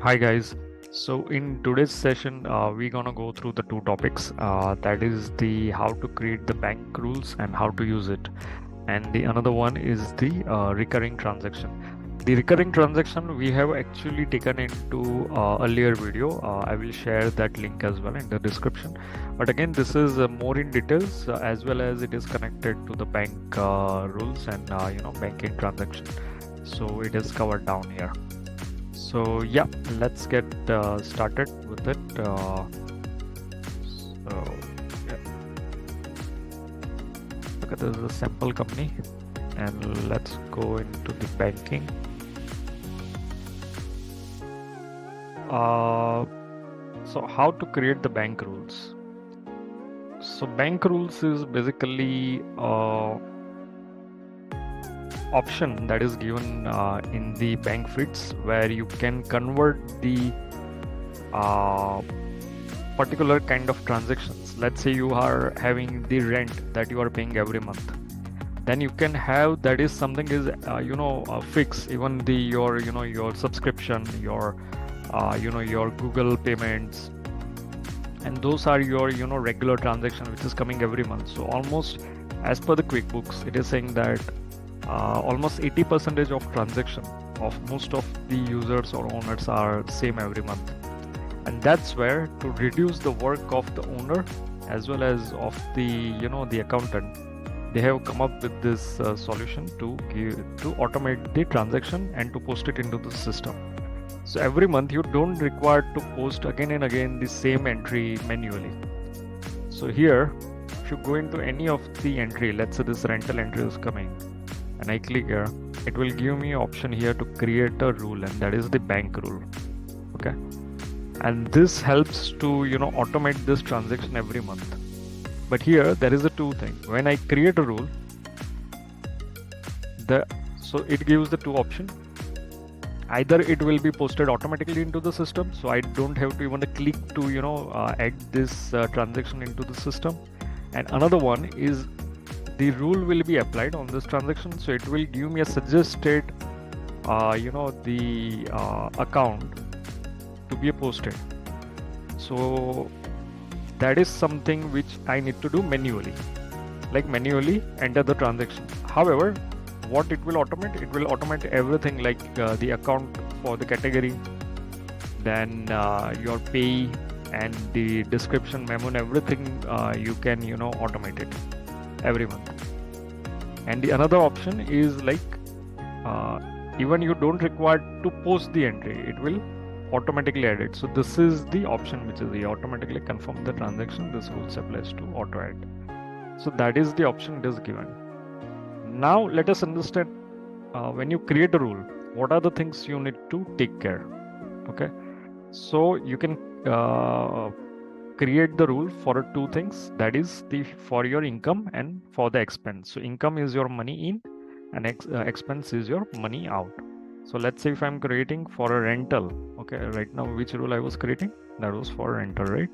Hi guys. So in today's session, we're gonna go through the two topics. That is the how to create the bank rules and how to use it, and the another one is the recurring transaction. The recurring transaction we have actually taken into earlier video. I will share that link as well in the description. But again, this is more in details as well as it is connected to the bank rules and banking transaction. So it is covered down here. So yeah, let's get started with it. So yeah, look at this is a sample company, and let's go into the banking. So how to create the bank rules? So bank rules is basically option that is given in the bank feeds where you can convert the particular kind of transactions. Let's say you are having the rent that you are paying every month, then you can have that is something is fixed, even the your subscription, your your Google payments, and those are your regular transaction which is coming every month. So almost as per the QuickBooks, it is saying that almost 80% of transaction of most of the users or owners are same every month, and that's where to reduce the work of the owner as well as of the the accountant, they have come up with this solution to automate the transaction and to post it into the system. So every month you don't require to post again and again the same entry manually. So here, if you go into any of the entry, let's say this rental entry is coming, and I click here, it will give me option here to create a rule, and that is the bank rule. Okay, and this helps to automate this transaction every month. But here there is a two thing. When I create a rule, so it gives the two option. Either it will be posted automatically into the system, so I don't have to even click to add this transaction into the system. And another one is the rule will be applied on this transaction, so it will give me a suggested the account to be posted. So that is something which I need to do manually, like manually enter the transaction. However, what it will automate everything, like the account for the category, then your pay and the description memo and everything, you can automate it every month. And the another option is like even you don't require to post the entry, it will automatically add it. So this is the option which is the automatically confirm the transaction. This rules applies to auto add. So that is the option it is given. Now let us understand when you create a rule, what are the things you need to take care. Okay, so you can create the rule for two things, that is for your income and for the expense. So income is your money in, and expense is your money out. So let's say if I'm creating for a rental, okay, right now which rule I was creating, that was for rental, right?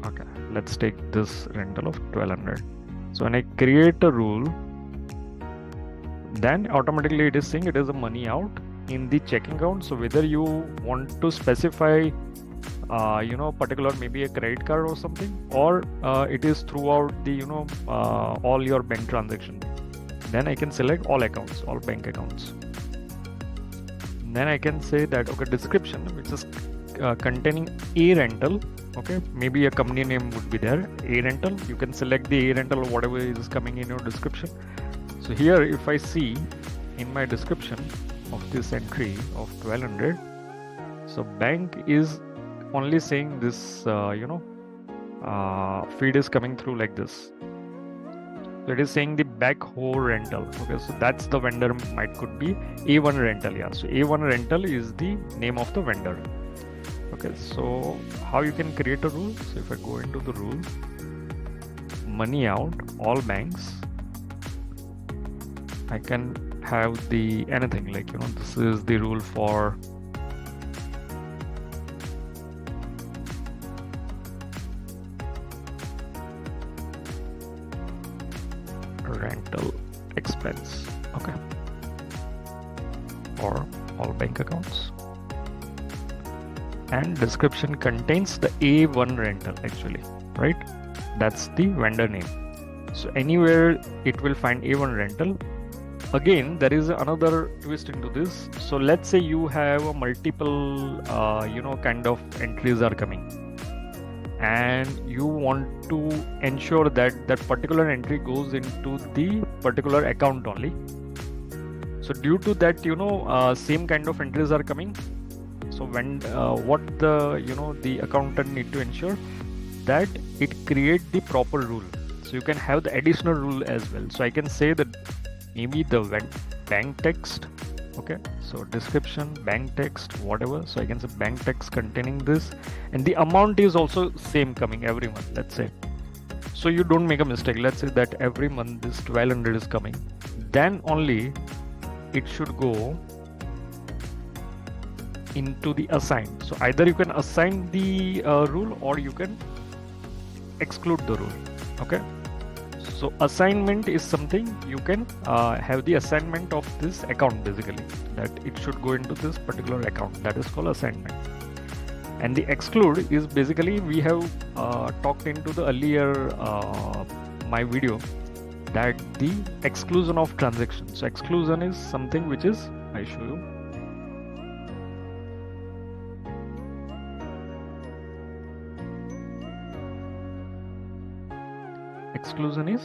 Okay, let's take this rental of 1200. So when I create a rule, then automatically it is saying it is a money out in the checking account. So whether you want to specify particular maybe a credit card or something, or it is throughout the all your bank transaction, then I can select all accounts, all bank accounts. Then I can say that okay, description which is containing a rental. Okay, maybe a company name would be there, a rental. You can select the a rental, whatever is coming in your description. So here if I see in my description of this entry of 1200, so bank is only saying this feed is coming through like this. So it is saying the backhoe rental. Okay, so that's the vendor, could be A1 rental. Yeah, so A1 rental is the name of the vendor. Okay, so how you can create a rule? So if I go into the rule, money out, all banks, I can have the anything like this is the rule for rental expense. Okay, or all bank accounts. and description contains the A1 rental actually, right? That's the vendor name. So anywhere it will find A1 rental. Again, there is another twist into this. So let's say you have a multiple, kind of entries are coming, and you want to ensure that that particular entry goes into the particular account only. So due to that, same kind of entries are coming. So when what the accountant need to ensure that it create the proper rule. So you can have the additional rule as well. So I can say that maybe the bank text, okay, so description, bank text, whatever. So I can say bank text containing this, and the amount is also same coming every month, let's say. So you don't make a mistake. Let's say that every month this 1200 is coming, then only it should go into the assign. So either you can assign the rule or you can exclude the rule. Okay, so assignment is something you can have the assignment of this account, basically that it should go into this particular account. That is called assignment. And the exclude is basically, we have talked into the earlier my video, that the exclusion of transactions. So exclusion is something which is, I show you. Exclusion is,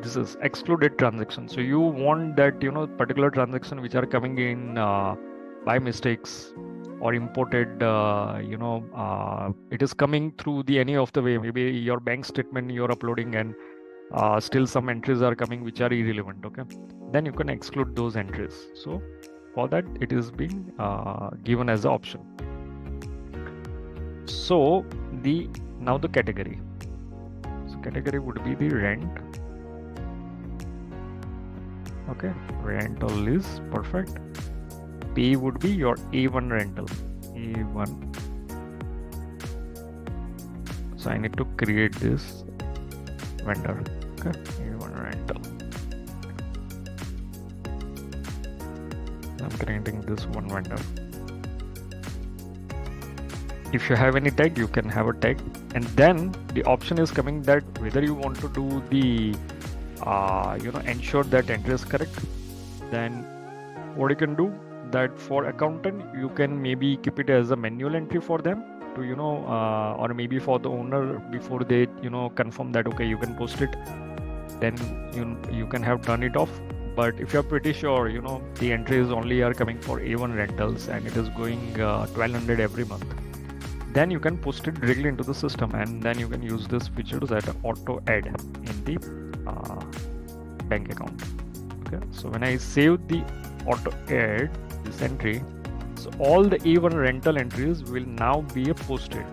this is excluded transaction. So you want that particular transaction which are coming in by mistakes or imported, it is coming through the any of the way, maybe your bank statement you're uploading and still some entries are coming which are irrelevant. Okay, then you can exclude those entries. So for that it is being given as an option. So now the category. So category would be the rent. Okay, rent or lease, perfect. P would be your A1 rental. A1. So I need to create this vendor. Okay, A1 rental. I'm creating this one vendor. If you have any tag, you can have a tag, and then the option is coming that whether you want to do the ensure that entry is correct. Then what you can do, that for accountant you can maybe keep it as a manual entry for them to or maybe for the owner, before they confirm that okay you can post it, then you can have done it off. But if you're pretty sure the entries only are coming for A1 rentals and it is going 1200 every month, then you can post it directly into the system, and then you can use this feature that auto add in the bank account. Okay, so when I save the auto add this entry, so all the A1 rental entries will now be posted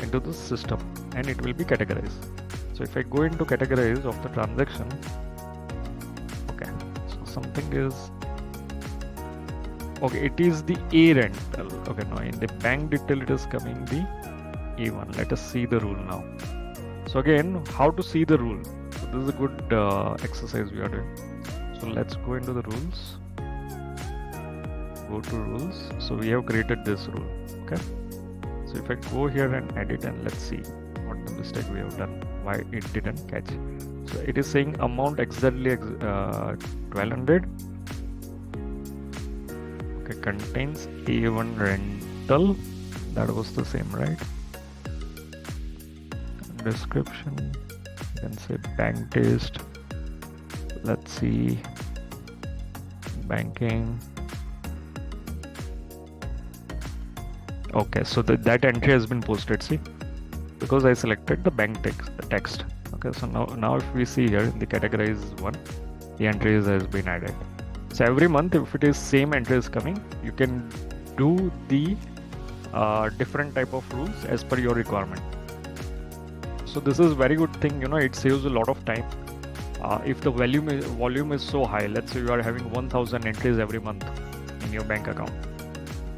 into the system and it will be categorized. So if I go into categorize of the transaction, okay, so something is, okay, it is the A rental. Okay, now in the bank detail it is coming the A1. Let us see the rule now. So again, how to see the rule? So this is a good exercise we are doing. So let's go into the rules. Go to rules. So we have created this rule. Okay. So if I go here and edit, and let's see what the mistake we have done, why it didn't catch. So it is saying amount exactly 1200. Okay, contains A1 rental. That was the same, right? Description, you can say bank taste. Let's see, banking. Okay, so that entry has been posted, see, because I selected the bank text. Okay, so now if we see here in the categorize one, the entries has been added. So every month, if it is same entry is coming, you can do the different type of rules as per your requirement. So this is very good thing, it saves a lot of time. If the volume is so high, let's say you are having 1000 entries every month in your bank account,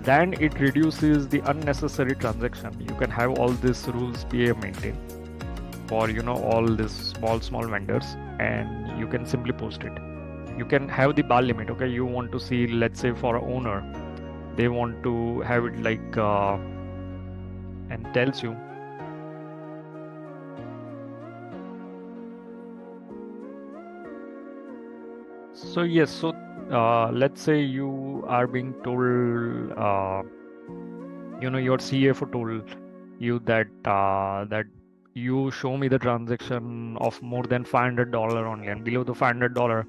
then it reduces the unnecessary transaction. You can have all these rules be maintained for all these small vendors, and you can simply post it. You can have the bar limit. Okay, you want to see, let's say for a owner, they want to have it like and tells you. So yes, so let's say you are being told, your CFO told you that that you show me the transaction of more than $500 only, and below the $500,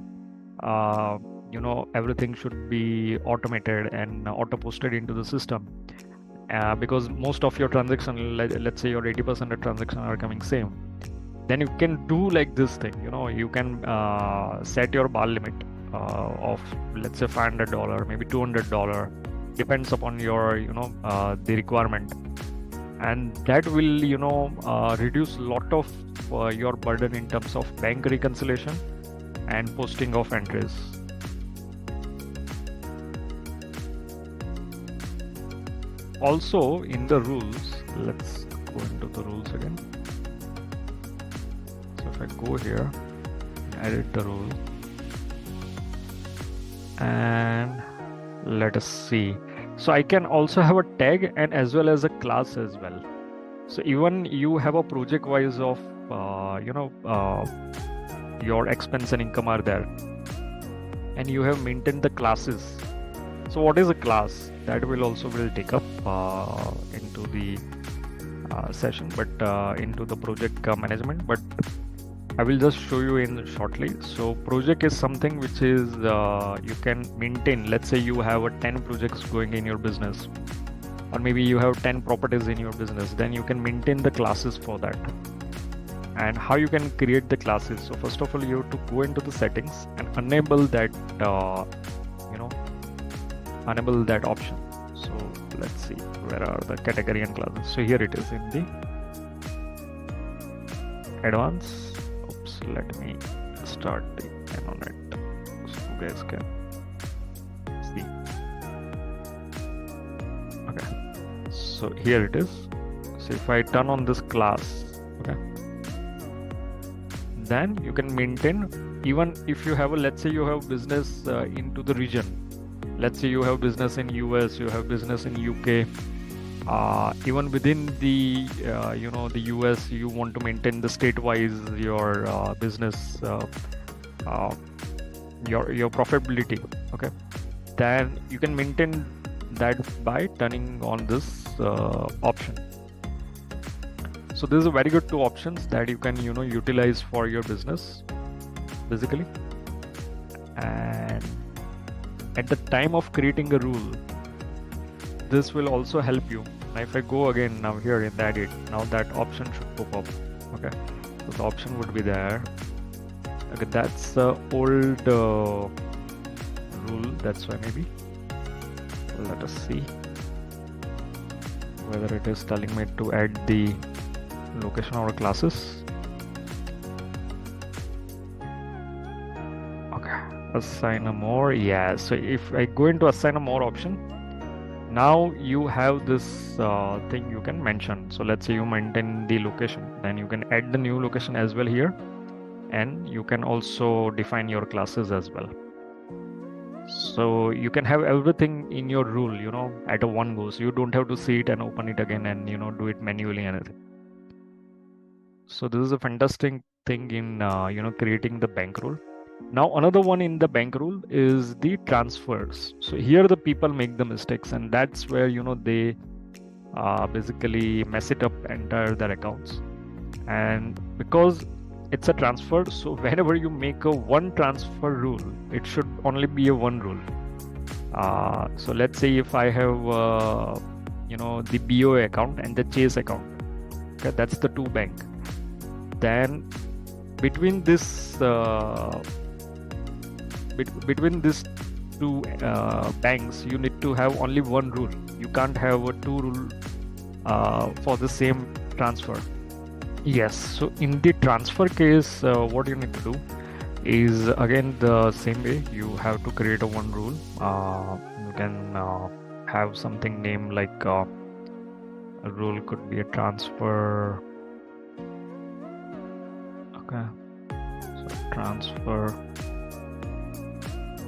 everything should be automated and auto posted into the system. Because most of your transaction, let's say your 80% of transaction are coming same, then you can do like this thing. You can set your bar limit of, let's say $500, maybe $200, depends upon your the requirement, and that will reduce a lot of your burden in terms of bank reconciliation and posting of entries. Also in the rules, let's go into the rules again. So if I go here, edit the rule, and let us see. So I can also have a tag and as well as a class as well. So even you have a project wise of your expense and income are there, and you have maintained the classes. So what is a class? That will take up into the session, but into the project management, but I will just show you in shortly. So project is something which is you can maintain. Let's say you have 10 projects going in your business, or maybe you have 10 properties in your business, then you can maintain the classes for that. And how you can create the classes? So first of all, you have to go into the settings and enable that enable that option. So let's see, where are the category and classes? So here it is in the advanced. Oops, let me start the pen on it so you guys can see. Okay, so here it is. So if I turn on this class, okay, then you can maintain. Even if you have let's say you have business into the region. Let's say you have business in US, you have business in UK. Even within the the US, you want to maintain the state-wise your business, your profitability. Okay, then you can maintain that by turning on this option. So this is a very good two options that you can utilize for your business basically. And at the time of creating a rule, this will also help you. Now if I go again now here in the edit, now that option should pop up. Okay, so the option would be there. Okay, that's the old rule, that's why maybe. Let us see whether it is telling me to add the location or classes. Okay, assign a more. Yeah, so if I go into assign a more option, now you have this thing you can mention. So let's say you maintain the location, then you can add the new location as well here, and you can also define your classes as well. So you can have everything in your rule at a one go, so you don't have to see it and open it again and do it manually and anything. So this is a fantastic thing in creating the bank rule. Now another one in the bank rule is the transfers. So here the people make the mistakes, and that's where they basically mess it up, enter their accounts. And because it's a transfer, so whenever you make a one transfer rule, it should only be a one rule. So let's say if I have the BOA account and the Chase account, okay, that's the two bank. Then between this between these two banks, you need to have only one rule. You can't have a two rule for the same transfer. Yes, so in the transfer case, what you need to do is again the same way. You have to create a one rule. You can have something named like a rule could be a transfer. Okay, so transfer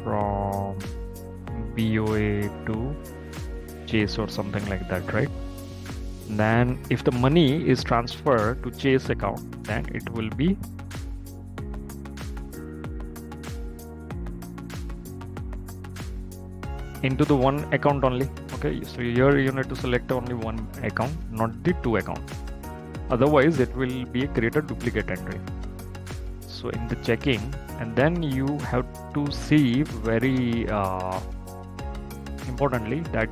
from BOA to Chase or something like that, right? Then if the money is transferred to Chase account, then it will be into the one account only. Okay, so here you need to select only one account, not the two account. Otherwise it will be create a duplicate entry. So in the checking, and then you have to see very importantly that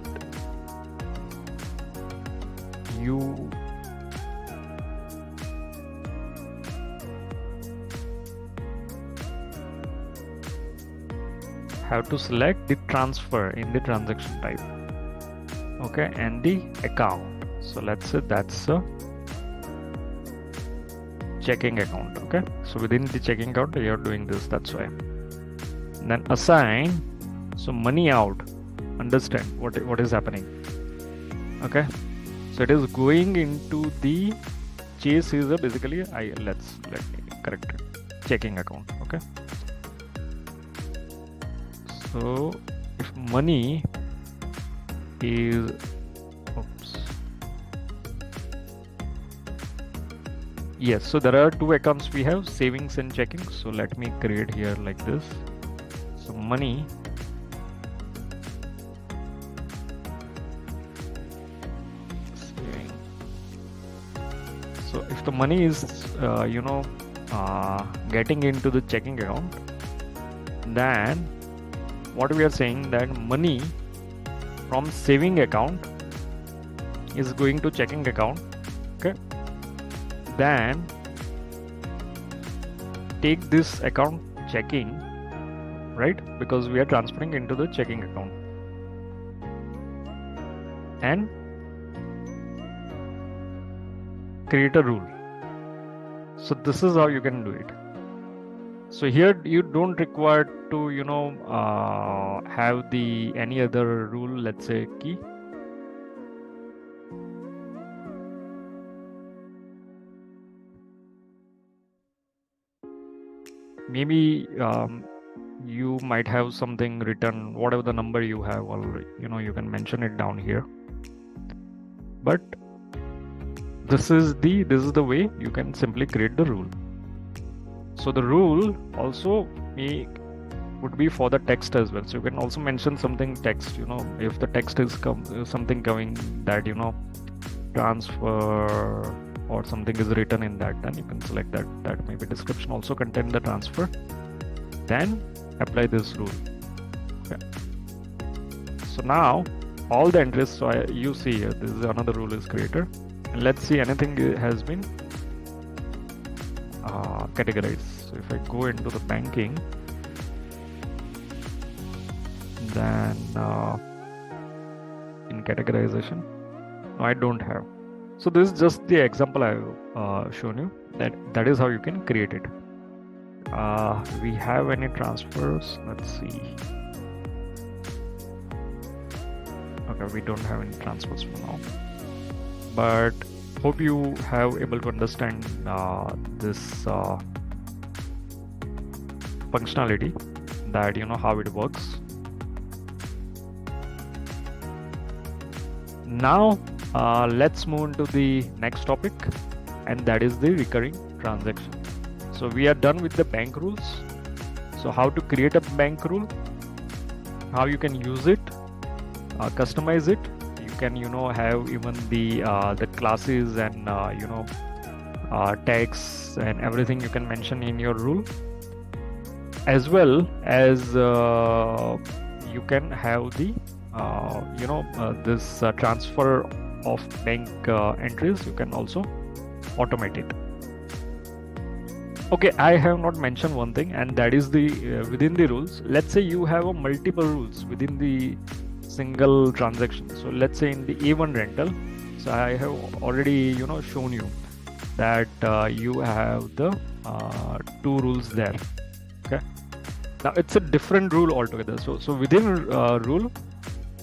you have to select the transfer in the transaction type, okay, and the account. So let's say that's a checking account. Okay, so within the checking account you're doing this, that's why. And then assign, so money out, understand what is happening. Okay, so it is going into the Chase is a basically let me correct it, checking account. Okay, so if money is yes, so there are two accounts we have, savings and checking. So let me create here like this. So money saving. So if the money is getting into the checking account, then what we are saying that money from saving account is going to checking account. Okay, then take this account checking, right, because we are transferring into the checking account, and create a rule. So this is how you can do it. So here you don't require to have the any other rule, let's say key. Maybe you might have something written, whatever the number you have, or you can mention it down here. But this is the way you can simply create the rule. So the rule also would be for the text as well. So you can also mention something text. If the text is something coming that transfer or something is written in that, then you can select that maybe description also contain the transfer, then apply this rule. Okay, so now all the entries, so you see here this is another rule is created, and let's see anything has been categorized. So if I go into the banking, then in categorization, no, I don't have. So this is just the example I've shown you, that is how you can create it. We have any transfers? Let's see. Okay, we don't have any transfers for now, but hope you have able to understand this functionality, that how it works. Now let's move into the next topic, and that is the recurring transaction. So we are done with the bank rules. So how to create a bank rule, how you can use it, customize it. You can have even the classes and tags and everything you can mention in your rule, as well as you can have the this transfer of bank entries. You can also automate it. Okay, I have not mentioned one thing, and that is the within the rules. Let's say you have a multiple rules within the single transaction. So let's say in the A1 rental, so I have already shown you that you have the two rules there. Okay, now it's a different rule altogether. So within rule,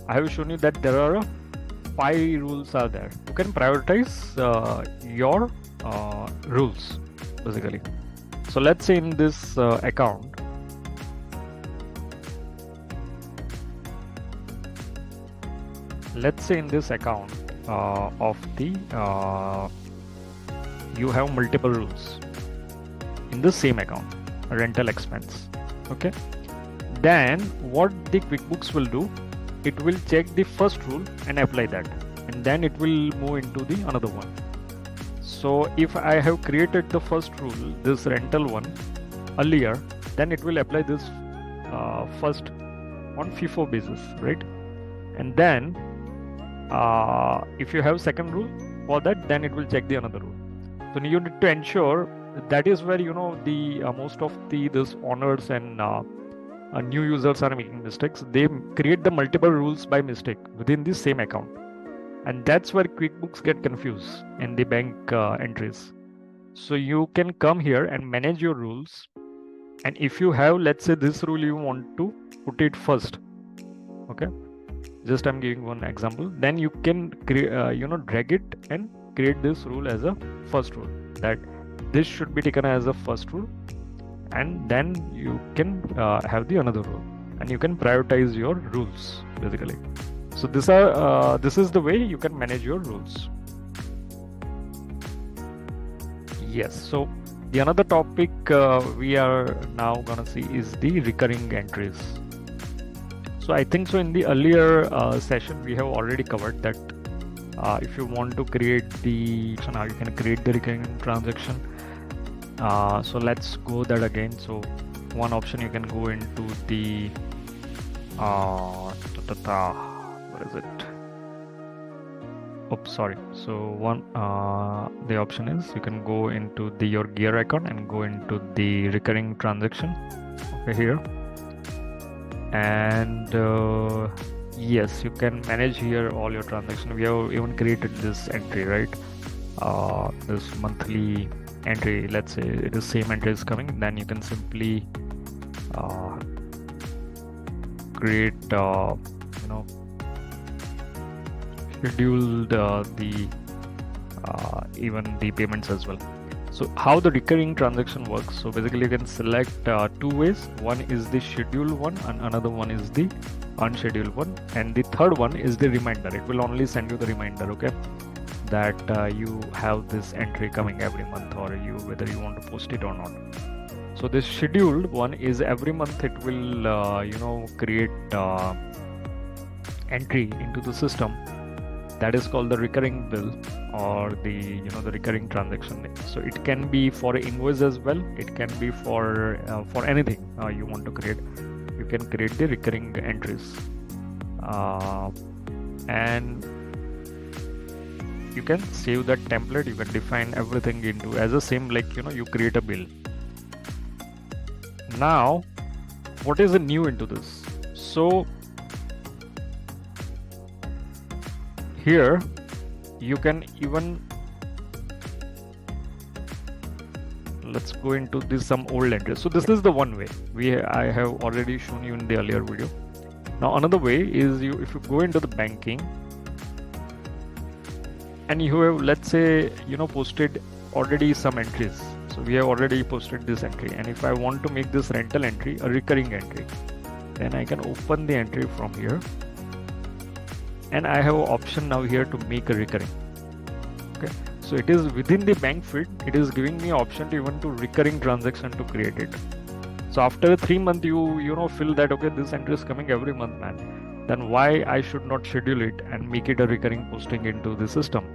I have shown you that there are 5 rules are there. You can prioritize your rules basically. So let's say in this account, let's say in this account of the you have multiple rules in the same account, rental expense. Okay, then what the QuickBooks will do, it will check the first rule and apply that, and then it will move into the another one. So if I have created the first rule, this rental one earlier, then it will apply this first on FIFO basis, right? And then if you have second rule for that, then it will check the another rule. So you need to ensure that is where the most of this owners and new users are making mistakes. They create the multiple rules by mistake within the same account, and that's where QuickBooks get confused in the bank entries. So you can come here and manage your rules, and if you have, let's say, this rule you want to put it first, okay, just I'm giving one example, then you can drag it and create this rule as a first rule, that this should be taken as a first rule, and then you can have the another rule, and you can prioritize your rules basically. So this is the way you can manage your rules. Yes, so the another topic we are now gonna see is the recurring entries. So I think so in the earlier session we have already covered that if you want to create so now you can create the recurring transaction. So let's go that again. So one option, you can go into the what is it? Oops, sorry. So one the option is you can go into your gear account and go into the recurring transaction over here, and yes, you can manage here all your transactions. We have even created this entry, right? This monthly entry, let's say it is same entry is coming, then you can simply create schedule the even the payments as well. So how the recurring transaction works, so basically you can select two ways. One is the scheduled one and another one is the unscheduled one, and the third one is the reminder. It will only send you the reminder, okay, that you have this entry coming every month, or whether you want to post it or not. So this scheduled one is every month it will create entry into the system. That is called the recurring bill, or the the recurring transaction. So it can be for invoice as well. It can be for anything you want to create. You can create the recurring entries, and you can save that template. You can define everything into as a same, like you create a bill. Now, what is new into this? So here you can even, let's go into some old entries. So this is the one way I have already shown you in the earlier video. Now another way is if you go into the banking and you have, let's say, posted already some entries. So we have already posted this entry, and if I want to make this rental entry a recurring entry, then I can open the entry from here, and I have an option now here to make a recurring. Okay, so it is within the bank feed, it is giving me option to even to recurring transaction to create it. So after 3 months you feel that okay, this entry is coming every month, man, then why I should not schedule it and make it a recurring posting into the system.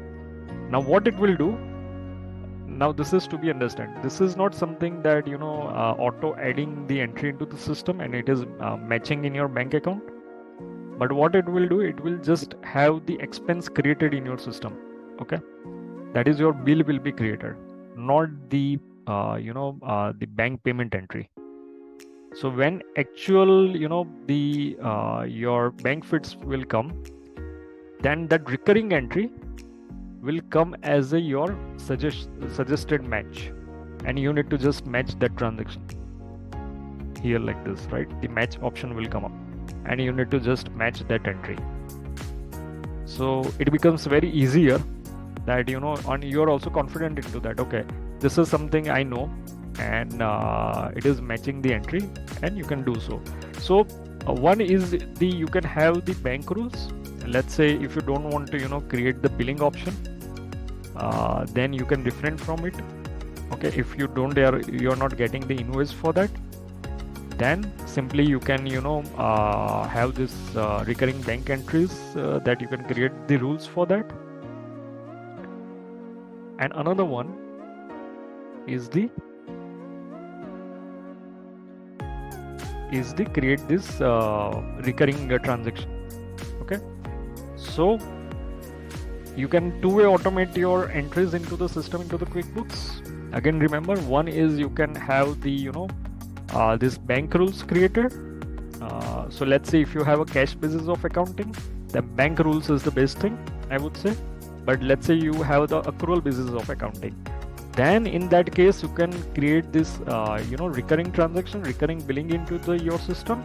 Now what it will do, now this is to be understood, this is not something that auto adding the entry into the system and it is matching in your bank account. But what it will do, it will just have the expense created in your system. Okay, that is your bill will be created, not the the bank payment entry. So when actual your bank feeds will come, then that recurring entry will come as your suggested match, and you need to just match that transaction here like this, right? The match option will come up, and you need to just match that entry. So it becomes very easier that and you're also confident into that, okay, this is something I know, and it is matching the entry, and you can do so. So one is you can have the bank rules, let's say if you don't want to create the billing option, then you can refrain from it. Okay, if you're not getting the invoice for that, then simply you can have this recurring bank entries that you can create the rules for that. And another one is the create this recurring transaction. Okay, so you can two-way automate your entries into the system, into the QuickBooks. Again, remember, one is you can have the this bank rules creator. So let's say if you have a cash basis of accounting, the bank rules is the best thing, I would say. But let's say you have the accrual basis of accounting, then in that case you can create this recurring transaction, recurring billing into your system,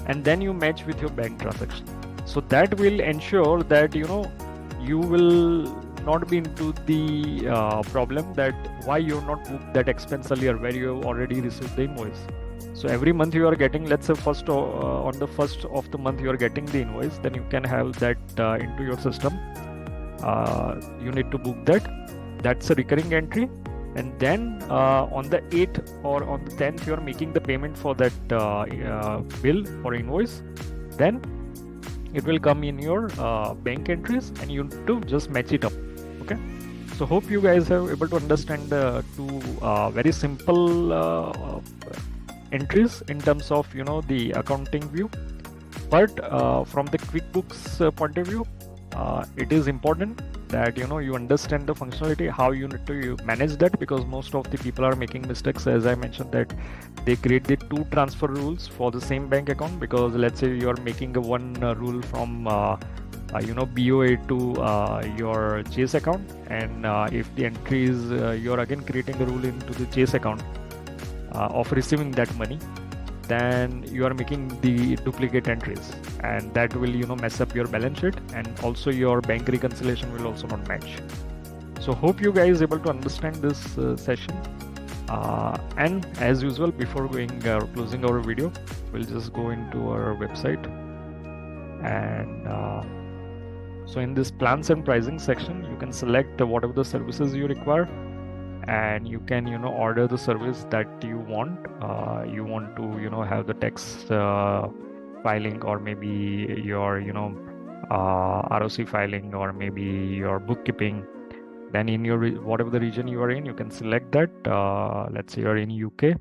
and then you match with your bank transaction. So that will ensure that you will not be into the problem that why you're not booked that expense earlier where you have already received the invoice. So every month you are getting, let's say on the first of the month you are getting the invoice, then you can have that into your system. You need to book that. That's a recurring entry. And then on the 8th or on the 10th you are making the payment for that bill or invoice, then it will come in your bank entries and you need to just match it up. Okay, so hope you guys are able to understand the two very simple entries in terms of the accounting view. But from the QuickBooks point of view, it is important that you understand the functionality, how you need to manage that, because most of the people are making mistakes. As I mentioned, that they create the two transfer rules for the same bank account, because let's say you are making a one rule from BOA to your Chase account, and if the entry is you're again creating a rule into the Chase account of receiving that money, then you are making the duplicate entries, and that will mess up your balance sheet, and also your bank reconciliation will also not match. So hope you guys able to understand this session, and as usual, before closing our video, we'll just go into our website, and so in this plans and pricing section, you can select whatever the services you require, and you can order the service that you want. You want to have the tax filing, or maybe your ROC filing, or maybe your bookkeeping. Then in your whatever the region you are in, you can select that. Let's say you're in UK,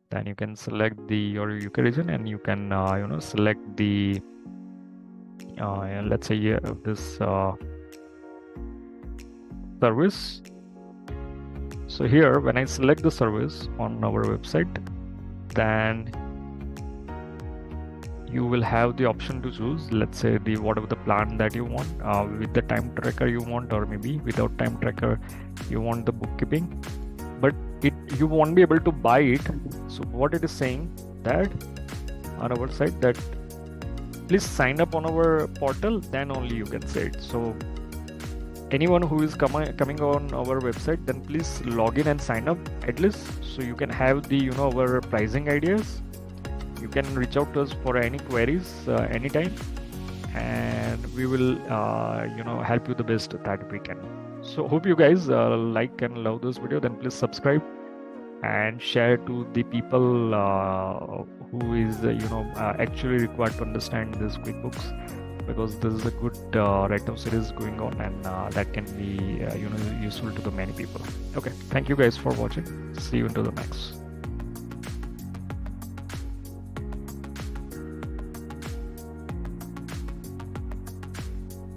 then you can select your UK region, and you can select the let's say this service. So here, when I select the service on our website, then you will have the option to choose, let's say whatever the plan that you want, with the time tracker you want, or maybe without time tracker you want the bookkeeping, but you won't be able to buy it. So what it is saying that on our site, that please sign up on our portal, then only you can say it. So anyone who is coming on our website, then please log in and sign up at least, so you can have the our pricing ideas. You can reach out to us for any queries anytime, and we will help you the best that we can. So hope you guys like and love this video. Then please subscribe and share to the people who is actually required to understand this QuickBooks, because this is a good write-up series going on, and that can be useful to the many people. Okay, thank you guys for watching. See you into the next.